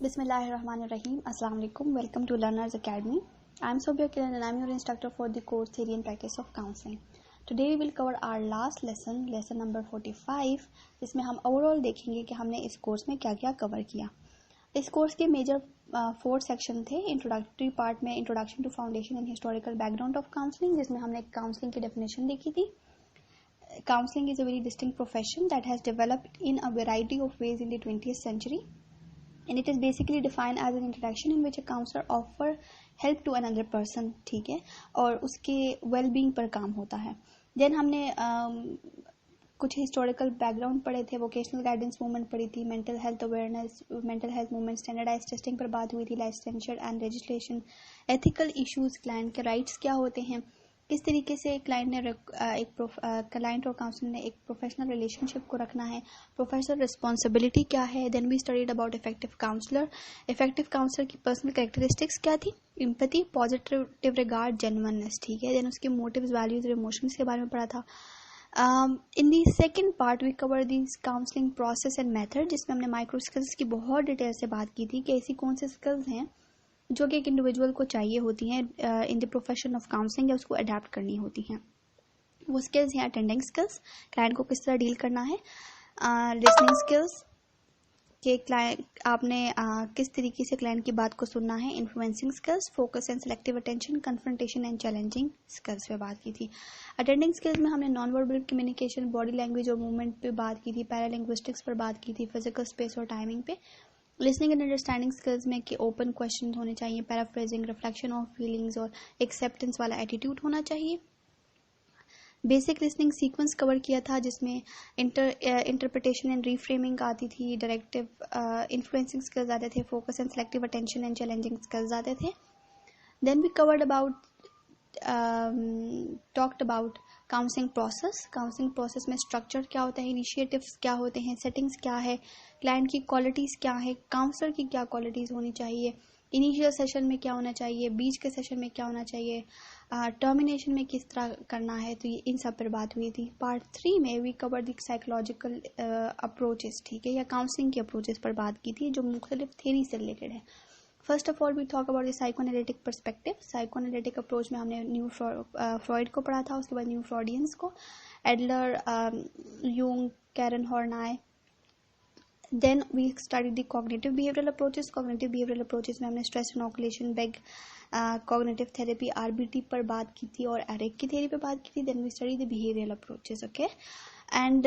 Bismillahirrahmanirrahim. Assalamu alaikum. Welcome to Learners Academy. I am Sobia Kiran and I am your instructor for the course Theory and Practice of Counseling. Today we will cover our last lesson number 45, जिसमें हम overall देखेंगे कि हमने इस course में क्या क्या cover किया. इस कोर्स के मेजर 4 सेक्शन थे. इंट्रोडक्टरी पार्ट में introduction to foundation and historical background of counselling, जिसमें हमने काउंसलिंग की डेफिनेशन देखी थी. Counseling is a very distinct profession that has developed in a variety of ways in the 20th century. And it is basically defined as an interaction in which a counselor offer help to another person. ठीक है, और उसके well being पर काम होता है. Then हमने कुछ हिस्टोरिकल बैकग्राउंड पढ़े थे, वोकेशनल गाइडेंस मूवमेंट पढ़ी थी, mental health awareness, mental health movement, standardise testing पर बात हुई थी, licensure and registration, ethical issues, client के राइट्स क्या होते हैं, किस तरीके से क्लाइंट और काउंसलर ने एक प्रोफेशनल रिलेशनशिप को रखना है, प्रोफेशनल रिस्पॉन्सिबिलिटी क्या है. Then we studied about effective counsellor. Effective counsellor की पर्सनल कैरेक्टरिस्टिक्स क्या थी, एम्पैथी, पॉजिटिव रिगार्ड, जेन्युइननेस. ठीक है. देन उसके मोटिव्स, वैल्यूज और इमोशंस के बारे में पढ़ा था. In the second part we cover the counselling process and method, जिसमें हमने माइक्रो स्किल्स की बहुत डिटेल से बात की थी कि ऐसी कौन से स्किल्स हैं जो कि एक इंडिविजुअल को चाहिए होती हैं in the profession of counselling, या उसको अडेप्ट करनी होती हैं. वो स्किल्स हैं अटेंडिंग स्किल्स, क्लाइंट को किस तरह डील करना है, लिसनिंग स्किल्स कि क्लाइंट आपने किस तरीके से क्लाइंट की बात को सुनना है, influencing skills, focus and selective attention, confrontation and challenging skills पे बात की थी. अटेंडिंग स्किल्स में हमने non verbal communication, body language और मूवमेंट पे बात की थी, पैरालिंग्विस्टिक्स पर बात की थी, फिजिकल स्पेस और टाइमिंग पे. लिसनिंग एंड अंडरस्टैंडिंग स्किल्स में कि ओपन क्वेश्चन होने चाहिए, पैराफ्रेजिंग, रिफ्लेक्शन ऑफ फीलिंग्स और एक्सेप्टेंस वाला एटीट्यूड होना चाहिए. बेसिक लिसनिंग सीक्वेंस कवर किया था, जिसमें इंटरप्रिटेशन एंड रीफ्रेमिंग आती थी, डायरेक्टिव इन्फ्लुएंसिंग स्किल्स आते थे, focus and selective attention and challenging skills आते थे. Then we covered about talked about counselling process. Counselling process में स्ट्रक्चर क्या होता है, इनिशिएटिव्स क्या होते हैं, सेटिंग्स क्या है, क्लाइंट की क्वालिटीज़ क्या है, काउंसलर की क्या क्वालिटीज़ होनी चाहिए, इनिशियल सेशन में क्या होना चाहिए, बीच के सेशन में क्या होना चाहिए, टर्मिनेशन में किस तरह करना है. तो ये इन सब पर बात हुई थी. पार्ट 3 में we cover the psychological approaches, ठीक है, या काउंसलिंग के अप्रोचेस पर बात की थी जो मुख्तलिफ थ्योरी से रिलेटेड है. First of all we talk about the psychoanalytic perspective. Psychoanalytic approach में हमने न्यू फ्रॉइड को पढ़ा था, उसके बाद न्यू फ्रॉडियंस को, Adler, Jung, Karen Horney. Then we study the cognitive behavioural approaches. Cognitive behavioural approaches में हमने stress inoculation, Beck, cognitive therapy, RBT पर बात की थी और एरिक की थ्योरी पर बात की थी. Then we study the behavioural approaches. Okay, and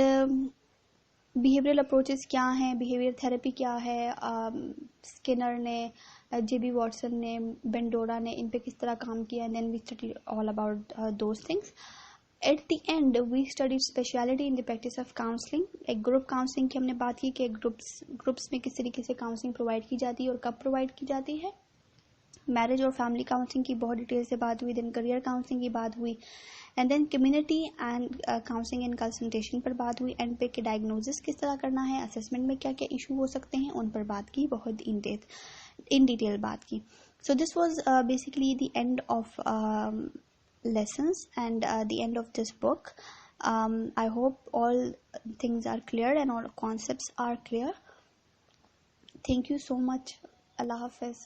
behavioural approaches क्या हैं, बिहेवियर थेरेपी क्या है, स्किनर ने, जेबी वॉटसन ने, बेंडोरा ने इन पे किस तरह काम किया. Then we study all about those things. At the end we study speciality in the practice of counselling. एक ग्रुप काउंसलिंग की हमने बात की कि ग्रुप्स में किस तरीके से काउंसलिंग प्रोवाइड की जाती है और कब प्रोवाइड की जाती है. मैरिज और फैमिली काउंसलिंग की बहुत डिटेल से बात हुई. देन करियर काउंसलिंग की बात हुई. And then community and counselling and consultation पर बात हुई. एंड पे के डायग्नोसिस किस तरह करना है, असेसमेंट में क्या क्या इशू हो सकते हैं, उन पर बात की, बहुत इन डिटेल बात की. So this was basically the end of lessons and the end of this book. I hope all things are clear and all concepts are clear. Thank you so much. Allah Hafiz.